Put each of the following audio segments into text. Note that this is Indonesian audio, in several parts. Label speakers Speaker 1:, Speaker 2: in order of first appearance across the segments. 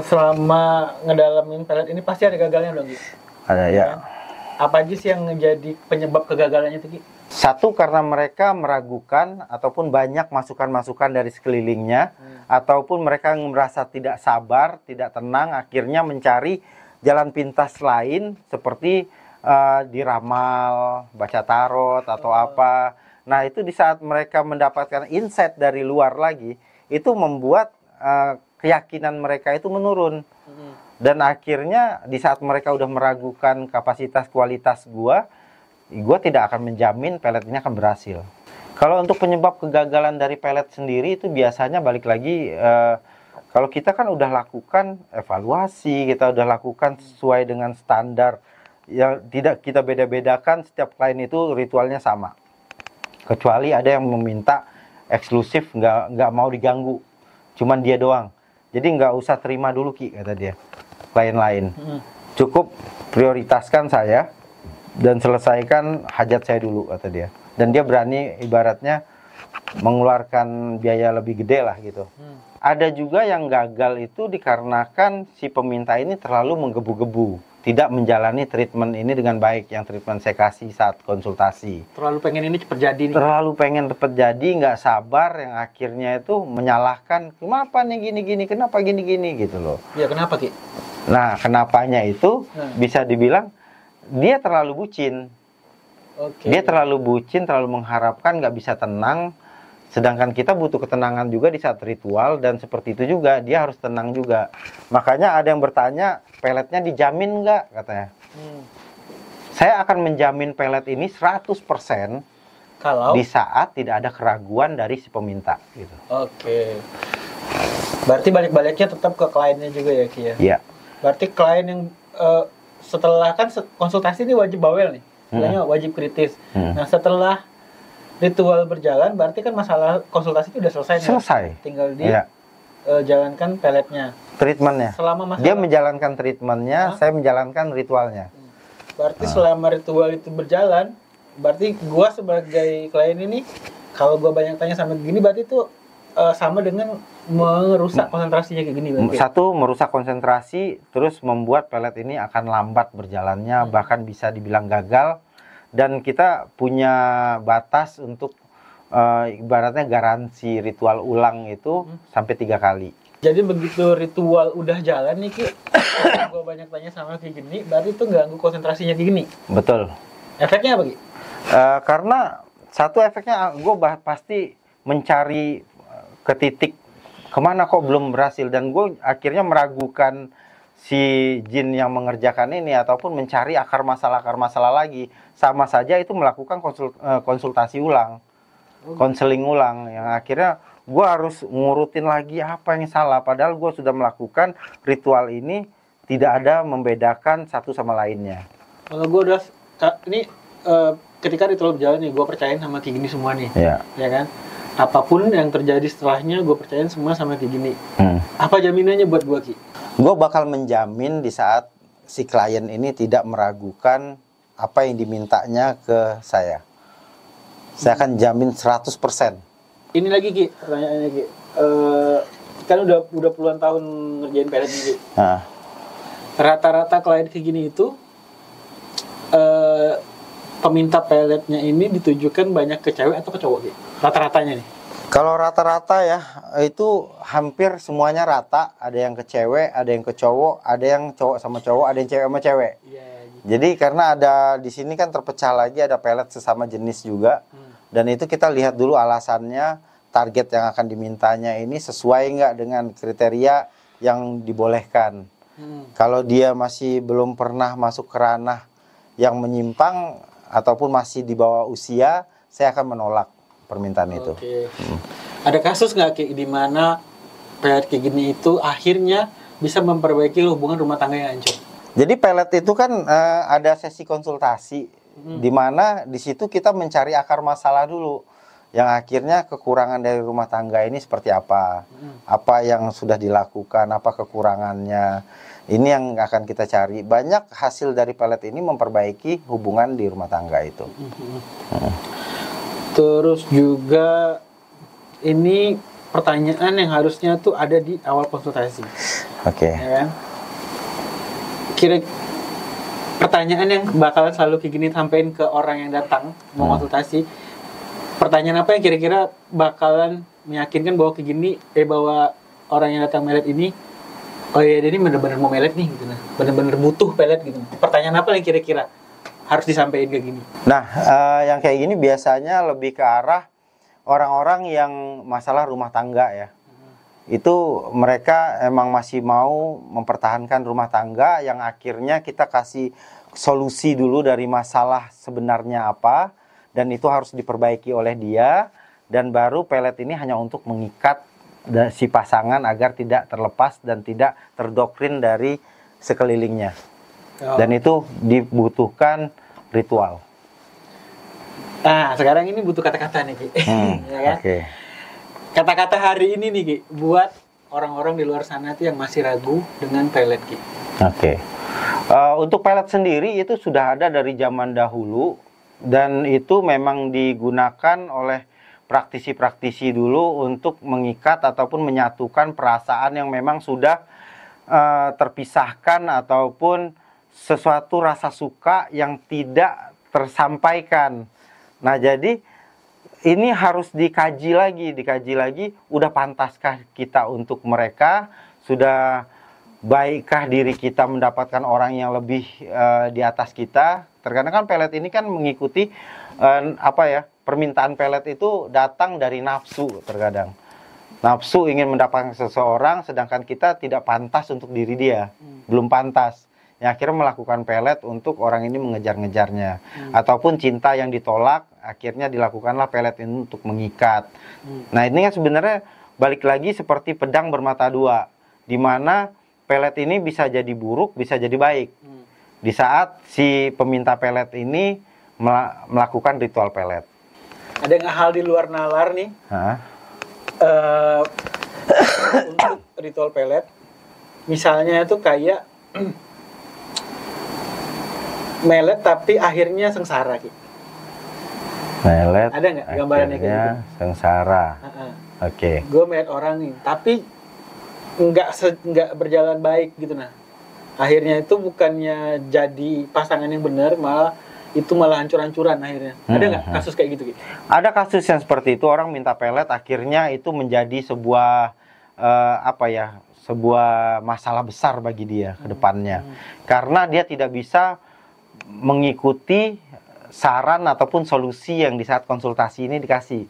Speaker 1: Selama ngedalamin pelet ini pasti ada gagalnya dong, Ki?
Speaker 2: Ada ya.
Speaker 1: Apa aja sih yang menjadi penyebab kegagalannya itu, Ki?
Speaker 2: Satu, karena mereka meragukan ataupun banyak masukan-masukan dari sekelilingnya, ataupun mereka merasa tidak sabar, tidak tenang, akhirnya mencari jalan pintas lain seperti diramal, baca tarot atau apa. Nah, itu di saat mereka mendapatkan insight dari luar lagi, itu membuat keyakinan mereka itu menurun. Dan akhirnya di saat mereka udah meragukan kapasitas kualitas gua tidak akan menjamin pelet ini akan berhasil. Kalau untuk penyebab kegagalan dari pelet sendiri itu biasanya balik lagi, kalau kita kan udah lakukan evaluasi, kita udah lakukan sesuai dengan standar, yang tidak kita beda-bedakan, setiap klien itu ritualnya sama. Kecuali ada yang meminta eksklusif, nggak mau diganggu, cuman dia doang. Jadi nggak usah terima dulu, Ki, kata dia, klien lain. Cukup prioritaskan saya dan selesaikan hajat saya dulu, kata dia. Dan dia berani ibaratnya mengeluarkan biaya lebih gede lah gitu. Ada juga yang gagal itu dikarenakan si peminta ini terlalu menggebu-gebu, tidak menjalani treatment ini dengan baik, yang treatment saya kasih saat konsultasi.
Speaker 1: Terlalu pengen ini cepat jadi nih.
Speaker 2: Terlalu pengen cepat jadi, nggak sabar, yang akhirnya itu menyalahkan, kenapa nih gini-gini, kenapa gini-gini gitu loh.
Speaker 1: Ya kenapa, Ki?
Speaker 2: Nah, kenapanya itu bisa dibilang dia terlalu bucin. Dia terlalu bucin, terlalu mengharapkan, nggak bisa tenang. Sedangkan kita butuh ketenangan juga di saat ritual, dan seperti itu juga dia harus tenang juga. Makanya ada yang bertanya, peletnya dijamin nggak, katanya. Saya akan menjamin pelet ini 100%
Speaker 1: kalau
Speaker 2: di saat tidak ada keraguan dari si peminta gitu.
Speaker 1: Oke. Berarti balik-baliknya tetap ke kliennya juga ya, Ki ya?
Speaker 2: Iya.
Speaker 1: Berarti klien yang setelah kan konsultasi ini wajib bawel nih. Istilahnya wajib kritis. Nah, setelah ritual berjalan, berarti kan masalah konsultasi itu udah selesai.
Speaker 2: Selesai.
Speaker 1: Nih? Tinggal jalankan peletnya.
Speaker 2: Treatmentnya. Dia menjalankan treatmentnya, saya menjalankan ritualnya.
Speaker 1: Berarti selama ritual itu berjalan, berarti gua sebagai klien ini, kalau gua banyak tanya sampai gini, berarti itu sama dengan merusak konsentrasinya kayak gini. Berarti.
Speaker 2: Satu, merusak konsentrasi, terus membuat pelet ini akan lambat berjalannya, bahkan bisa dibilang gagal. Dan kita punya batas untuk ibaratnya garansi ritual ulang itu sampai 3 kali.
Speaker 1: Jadi begitu ritual udah jalan nih, Ki, gue banyak tanya sama kayak gini, berarti itu ganggu konsentrasinya kayak gini.
Speaker 2: Betul.
Speaker 1: Efeknya apa, Ki?
Speaker 2: Karena satu efeknya gue pasti mencari ke titik kemana kok belum berhasil, dan gue akhirnya meragukan si jin yang mengerjakan ini, ataupun mencari akar masalah lagi. Sama saja itu melakukan konsultasi ulang, konseling ulang, yang akhirnya gue harus ngurutin lagi apa yang salah, padahal gue sudah melakukan ritual ini tidak ada membedakan satu sama lainnya.
Speaker 1: Kalau gue udah ini ketika ritual berjalan nih, gue percayain sama kayak gini semua nih, ya kan? Apapun yang terjadi setelahnya gue percayain semua sama kayak gini. Apa jaminannya buat gue, Ki? Gue
Speaker 2: bakal menjamin di saat si klien ini tidak meragukan apa yang dimintanya ke saya. Saya akan jamin 100%.
Speaker 1: Ini lagi, Ki, pertanyaannya, Ki. Kan udah puluhan tahun ngerjain pelet ini, Ki. Rata-rata klien kayak gini itu peminta peletnya ini ditujukan banyak ke cewek atau ke cowok, Ki? Rata-ratanya nih.
Speaker 2: Kalau rata-rata ya, itu hampir semuanya rata. Ada yang ke cewek, ada yang ke cowok, ada yang cowok sama cowok, ada yang cewek sama cewek. Gitu. Jadi karena ada di sini kan terpecah lagi, ada pelet sesama jenis juga. Dan itu kita lihat dulu alasannya, target yang akan dimintanya ini sesuai nggak dengan kriteria yang dibolehkan. Kalau dia masih belum pernah masuk ke ranah yang menyimpang ataupun masih di bawah usia, saya akan menolak permintaan itu.
Speaker 1: Ada kasus nggak, Ki, di mana pelet kayak gini itu akhirnya bisa memperbaiki hubungan rumah tangga yang hancur?
Speaker 2: Jadi pelet itu kan ada sesi konsultasi, di mana di situ kita mencari akar masalah dulu, yang akhirnya kekurangan dari rumah tangga ini seperti apa, apa yang sudah dilakukan, apa kekurangannya. Ini yang akan kita cari. Banyak hasil dari pelet ini memperbaiki hubungan di rumah tangga itu.
Speaker 1: Terus juga ini pertanyaan yang harusnya tuh ada di awal konsultasi.
Speaker 2: Oke.
Speaker 1: Ya kan? Pertanyaan yang bakalan selalu kayak gini sampein ke orang yang datang mau konsultasi. Pertanyaan apa yang kira-kira bakalan meyakinkan bahwa kayak gini, bahwa orang yang datang melet ini, oh iya dia ini bener-bener mau melet nih gitu, nah bener-bener butuh pelet gitu. Pertanyaan apa yang kira-kira harus disampaikan kayak gini?
Speaker 2: Nah, yang kayak gini biasanya lebih ke arah orang-orang yang masalah rumah tangga ya. Itu mereka emang masih mau mempertahankan rumah tangga, yang akhirnya kita kasih solusi dulu dari masalah sebenarnya apa, dan itu harus diperbaiki oleh dia, dan baru pelet ini hanya untuk mengikat si pasangan agar tidak terlepas dan tidak terdoktrin dari sekelilingnya. Dan itu dibutuhkan ritual.
Speaker 1: Nah, sekarang ini butuh kata-kata nih, Ki. Ya kan?
Speaker 2: Oke.
Speaker 1: Kata-kata hari ini nih, Ki, buat orang-orang di luar sana tuh yang masih ragu dengan pelet, Ki.
Speaker 2: Oke. Untuk pelet sendiri itu sudah ada dari zaman dahulu, dan itu memang digunakan oleh praktisi-praktisi dulu untuk mengikat ataupun menyatukan perasaan yang memang sudah terpisahkan, ataupun sesuatu rasa suka yang tidak tersampaikan. Nah, jadi ini harus dikaji lagi, udah pantaskah kita untuk mereka, sudah baikkah diri kita mendapatkan orang yang lebih di atas kita. Terkadang kan pelet ini kan mengikuti permintaan pelet itu datang dari nafsu. Terkadang nafsu ingin mendapatkan seseorang, sedangkan kita tidak pantas untuk diri dia, belum pantas. Yang akhirnya melakukan pelet untuk orang ini mengejar-ngejarnya. Ataupun cinta yang ditolak, akhirnya dilakukanlah pelet ini untuk mengikat. Nah, ini kan sebenarnya balik lagi seperti pedang bermata dua, di mana pelet ini bisa jadi buruk, bisa jadi baik. Di saat si peminta pelet ini melakukan ritual pelet.
Speaker 1: Ada nggak hal di luar nalar nih? Untuk ritual pelet, misalnya itu kayak melet tapi akhirnya sengsara, Ki.
Speaker 2: Melet
Speaker 1: ada nggak gambarannya kayak gitu?
Speaker 2: Sengsara. Oke.
Speaker 1: Gue melet orang nih, tapi nggak berjalan baik gitu, nah. Akhirnya itu bukannya jadi pasangan yang benar, malah hancur-hancuran akhirnya. Ada nggak kasus kayak gitu, Ki?
Speaker 2: Ada kasus yang seperti itu, orang minta pelet, akhirnya itu menjadi sebuah sebuah masalah besar bagi dia ke depannya. Karena dia tidak bisa mengikuti saran ataupun solusi yang di saat konsultasi ini dikasih.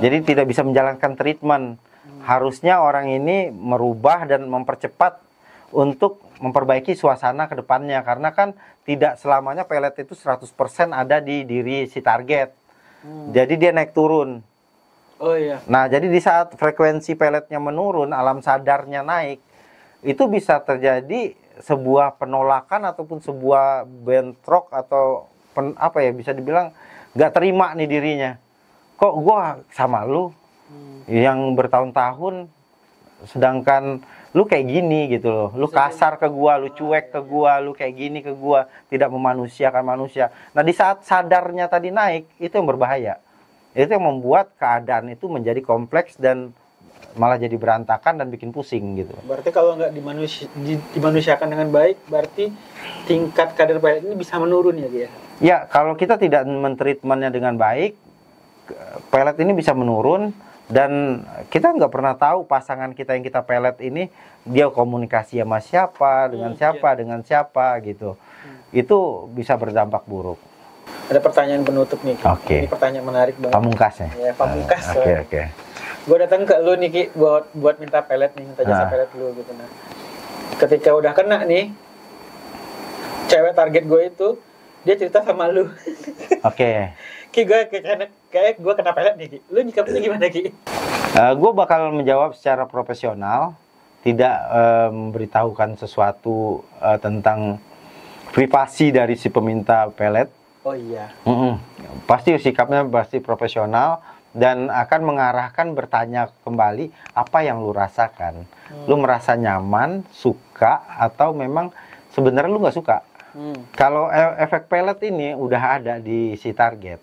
Speaker 2: Jadi tidak bisa menjalankan treatment. Harusnya orang ini merubah dan mempercepat untuk memperbaiki suasana ke depannya, karena kan tidak selamanya pelet itu 100% ada di diri si target. Jadi dia naik turun.
Speaker 1: Oh iya.
Speaker 2: Nah, jadi di saat frekuensi peletnya menurun, alam sadarnya naik, itu bisa terjadi sebuah penolakan ataupun sebuah bentrok atau bisa dibilang nggak terima nih dirinya. Kok gua sama lu yang bertahun-tahun, sedangkan lu kayak gini gitu loh, lu kasar ke gua, lu cuek ke gua, lu kayak gini ke gua, tidak memanusiakan manusia. Nah, di saat sadarnya tadi naik, itu yang berbahaya. Itu yang membuat keadaan itu menjadi kompleks dan malah jadi berantakan dan bikin pusing gitu.
Speaker 1: Berarti kalau nggak dimanusiakan dengan baik, berarti tingkat kadar pelet ini bisa menurun ya, dia?
Speaker 2: Ya, kalau kita tidak mentreatmentnya dengan baik, pelet ini bisa menurun. Dan kita nggak pernah tahu pasangan kita yang kita pelet ini dia komunikasi sama siapa, dengan siapa gitu. Itu bisa berdampak buruk.
Speaker 1: Ada pertanyaan penutup nih, Ki.
Speaker 2: Oke.
Speaker 1: Ini pertanyaan menarik banget.
Speaker 2: Pamungkas ya?
Speaker 1: Ya, pamungkas.
Speaker 2: Oke.
Speaker 1: Gue datang ke lu nih, Ki, buat minta pelet nih, minta jasa pelet lu gitu. Nah, ketika udah kena nih, cewek target gue itu, dia cerita sama lu.
Speaker 2: Oke.
Speaker 1: Ki, kayak gue kena pelet nih, Ki. Lu nyikapnya gimana, Ki?
Speaker 2: Gue bakal menjawab secara profesional, tidak memberitahukan sesuatu tentang privasi dari si peminta pelet.
Speaker 1: Oh iya.
Speaker 2: Pasti sikapnya pasti profesional, dan akan mengarahkan bertanya kembali apa yang lu rasakan. Lu merasa nyaman, suka, atau memang sebenarnya lu nggak suka. Kalau efek pelet ini udah ada di si target,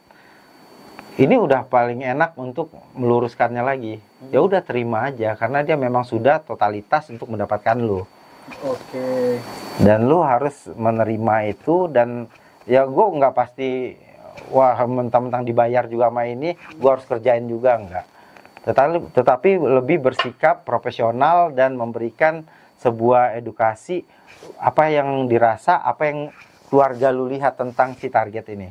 Speaker 2: ini udah paling enak untuk meluruskannya lagi. Ya udah terima aja, karena dia memang sudah totalitas untuk mendapatkan lu.
Speaker 1: Oke.
Speaker 2: Dan lu harus menerima itu, dan ya gue nggak pasti wah mentang-mentang dibayar juga sama ini gue harus kerjain juga, enggak. Tetapi lebih bersikap profesional dan memberikan sebuah edukasi apa yang dirasa, apa yang keluarga lu lihat tentang si target ini.